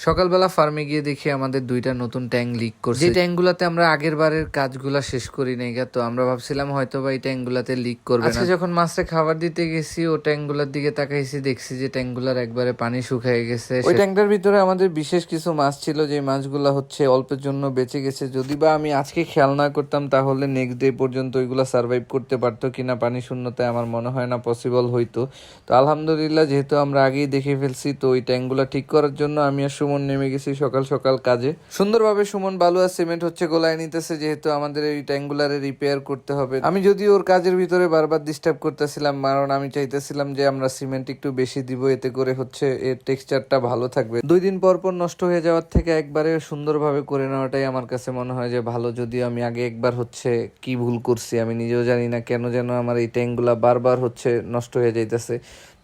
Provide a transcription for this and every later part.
সকালবেলা ফার্মে গিয়ে দেখি আমাদের দুইটা নতুন ট্যাঙ্ক লিক করছে। যে ট্যাঙ্কগুলাতে আমরা আগের বারের কাজগুলা শেষ করি নাই গা, তো আমরা ভাবছিলাম হয়তো বা এই ট্যাঙ্কগুলাতে লিক করবে না। আজকে যখন মাছটা খাবার দিতে গেছি ও ট্যাঙ্কগুলার দিকে তাকাইছি, দেখছি যে ট্যাঙ্কগুলার একবারে পানি শুকিয়ে গেছে। ওই ট্যাঙ্কটার ভিতরে আমাদের বিশেষ কিছু মাছ ছিল, যে মাছগুলা হচ্ছে অল্পের জন্য বেঁচে গেছে। যদি বা আমি আজকে খেয়াল না করতাম তাহলে নেক্সট ডে পর্যন্ত ওইগুলা সার্ভাইভ করতে পারতো কিনা পানি শূন্যতায় আমার মনে হয় না পসিবল হইতো। তো আলহামদুলিল্লাহ, যেহেতু আমরা আগেই দেখে ফেলছি, তো ওই ট্যাঙ্কগুলা ঠিক করার জন্য আমি আর সুমন নেমে গেছি সকাল সকাল কাজে। সুন্দরভাবে সুমন বালু আর সিমেন্ট হচ্ছে গোলায় নিতেছে, যেহেতু আমাদের এই ট্যাঙ্কগুলারে রিপেয়ার করতে হবে। আমি যদি ওর কাজের ভিতরে বারবার ডিস্টার্ব করতেছিলাম, কারণ আমি চাইতেছিলাম যে আমরা সিমেন্ট একটু বেশি দিব, এতে করে হচ্ছে এর টেক্সচারটা ভালো থাকবে। 2 দিন পর পর নষ্ট হয়ে যাওয়ার থেকে একবারে সুন্দরভাবে করে নেওয়াটাই আমার কাছে মনে হয় যে ভালো। যদিও আমি আগে একবার হচ্ছে কি ভুল করছি আমি নিজেও জানি না, কেন যেন আমার এই ট্যাঙ্কগুলা বারবার হচ্ছে নষ্ট হয়ে যাইতেছে।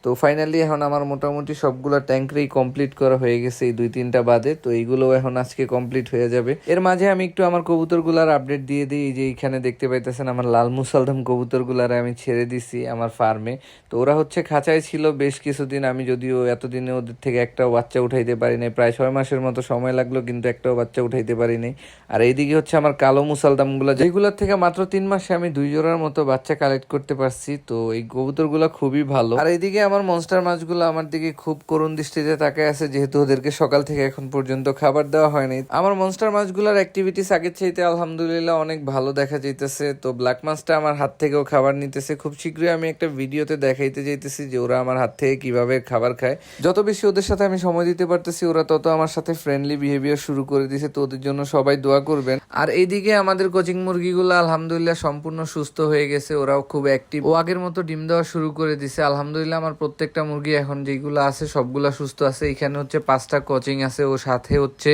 তো ফাইনালি এখন আমার মোটামুটি সবগুলা ট্যাঙ্করেই কমপ্লিট করা হয়ে গেছে, এই 2-3টা বাদে। তো এইগুলো এখন আজকে কমপ্লিট হয়ে যাবে। এর মাঝে আমি একটু আমার কবুতরগুলার আপডেট দিয়ে দিই। এই যে এইখানে দেখতে পাইতেছেন আমার লাল মুসালধাম কবুতরগুলার আমি ছেড়ে দিছি আমার ফার্মে। তো ওরা হচ্ছে খাঁচায় ছিল বেশ কিছুদিন, আমি যদিও এতদিনে ওদের থেকে একটাও বাচ্চা উঠাইতে পারি নাই, প্রায় 6 মাসের মতো সময় লাগলো, কিন্তু একটাও বাচ্চা উঠাইতে পারি নাই। আর এইদিকে হচ্ছে আমার কালো মুসালধামগুলো, যেগুলোর থেকে মাত্র 3 মাসে আমি 2 জোড়ার মতো বাচ্চা কালেক্ট করতে পারছি। তো এই কবুতরগুলো খুবই ভালো। আর এইদিকে আমার মনস্টার মাছগুলো আমার দিকে খুব করুণ দৃষ্টিতে তাকায় আছে, যেহেতু ওদেরকে সকাল থেকে এখন পর্যন্ত খাবার দেওয়া হয়নি। আমার মনস্টার মাছগুলোর অ্যাক্টিভিটিস আগের চাইতে আলহামদুলিল্লাহ অনেক ভালো দেখা যাইতেছে। তো ব্ল্যাক মাছটা আমার হাত থেকেও খাবার নিতেছে। খুব শীঘ্রই আমি একটা ভিডিওতে দেখাইতে যাইতেছি যে ওরা আমার হাত থেকে কিভাবে খাবার খায়। যত বেশি ওদের সাথে আমি সময় দিতে পারতেছি, ওরা তত আমার সাথে ফ্রেন্ডলি বিহেভিয়ার শুরু করে দিয়েছে। তো ওদের জন্য সবাই দোয়া করবেন। আর এইদিকে আমাদের কোচিং মুরগিগুলো আলহামদুলিল্লাহ সম্পূর্ণ সুস্থ হয়ে গেছে, ওরাও খুব অ্যাক্টিভ, ও আগের মতো ডিম দেওয়া শুরু করে দিছে। আলহামদুলিল্লাহ আমার প্রত্যেকটা মুরগি এখন যেগুলো আছে সবগুলা সুস্থ আছে। এখানে হচ্ছে 5টা কোচিং আছে, ও সাথে হচ্ছে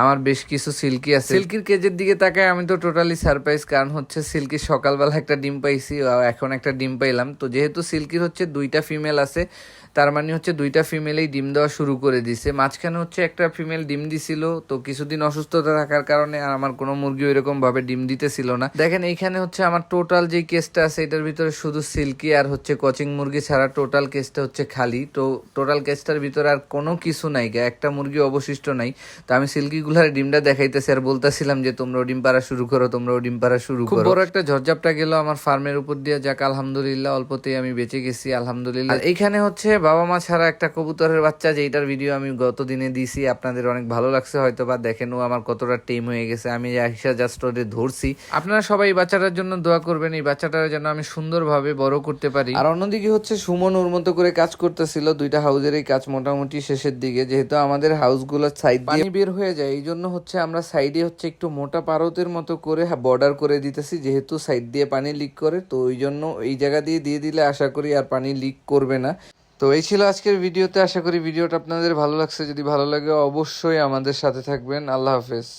আমার বেশ কিছু সিল্কি আছে। সিল্কির কেজের দিকে তাকায় আমি তো টোটালি সারপ্রাইজ, কারণ হচ্ছে সিল্কির সকালবেলা একটা ডিম পাইছি, এখন একটা ডিম পাইলাম। তো যেহেতু সিল্কির হচ্ছে 2টা ফিমেল আছে, তার মানে হচ্ছে 2টা ফিমেলেই ডিম দেওয়া শুরু করে দিছে। মাঝখানে হচ্ছে একটা ফিমেল ডিম দিছিল, তো কিছুদিন অসুস্থতা থাকার কারণে আর আমার কোনো মুরগি ওইরকম ভাবে ডিম দিতেছিল না। দেখেন এইখানে হচ্ছে আমার টোটাল যে কেসটা আছে এটার ভিতরে শুধু সিল্কি আর হচ্ছে কোচিং মুরগি ছাড়া টোটাল কেসটা হচ্ছে খালি। তো টোটাল কেসটার ভিতরে আর কোনো কিছু নাই, একটা মুরগি অবশিষ্ট নাই। তো আমি সিল্কিগুলার ডিমটা দেখাইতেছি আর বলতেছিলাম যে তোমরাও ডিম পাড়া শুরু করো, তোমরাও ডিম পাড়া শুরু করো। খুব বড় একটা ঝড়ঝাপটা গেল আমার ফার্মের উপর দিয়ে, যাক আলহামদুলিল্লাহ অল্পতেই আমি বেঁচে গেছি আলহামদুলিল্লাহ। এইখানে হচ্ছে বাবা মা ছাড়া একটা কবুতরের বাচ্চা, যেটার ভিডিও আমি গত দিনে দিছি, আপনাদের অনেক ভালো লাগছে হয়তো বা। দেখেন ও আমার কতটা টেম হয়ে গেছে, আমি আইসা জাস্ট ওদের ধরছি। আপনারা সবাই এই বাচ্চাটার জন্য দোয়া করবেন, এই বাচ্চাটার যেন আমি সুন্দরভাবে বড় করতে পারি। আর অন্যদিকে হচ্ছে সুমন ওর মতো করে কাজ করতেছিল, 2টা হাউজের এই কাজ মোটামুটি শেষের দিকে। যেহেতু আমাদের হাউসগুলোর সাইড দিয়ে পানি বের হয়ে যায়, এই জন্য হচ্ছে আমরা সাইডে হচ্ছে একটু মোটা পারতের মতো করে বর্ডার করে দিতেছি, যেহেতু সাইড দিয়ে পানি লিক করে। তো ওই জন্য এই জায়গা দিয়ে দিলে আশা করি আর পানি লিক করবে না। তো এই ছিল আজকের ভিডিওতে, আশা করি ভিডিওটা আপনাদের ভালো লাগছে। যদি ভালো লাগে অবশ্যই আমাদের সাথে থাকবেন। আল্লাহ হাফেজ।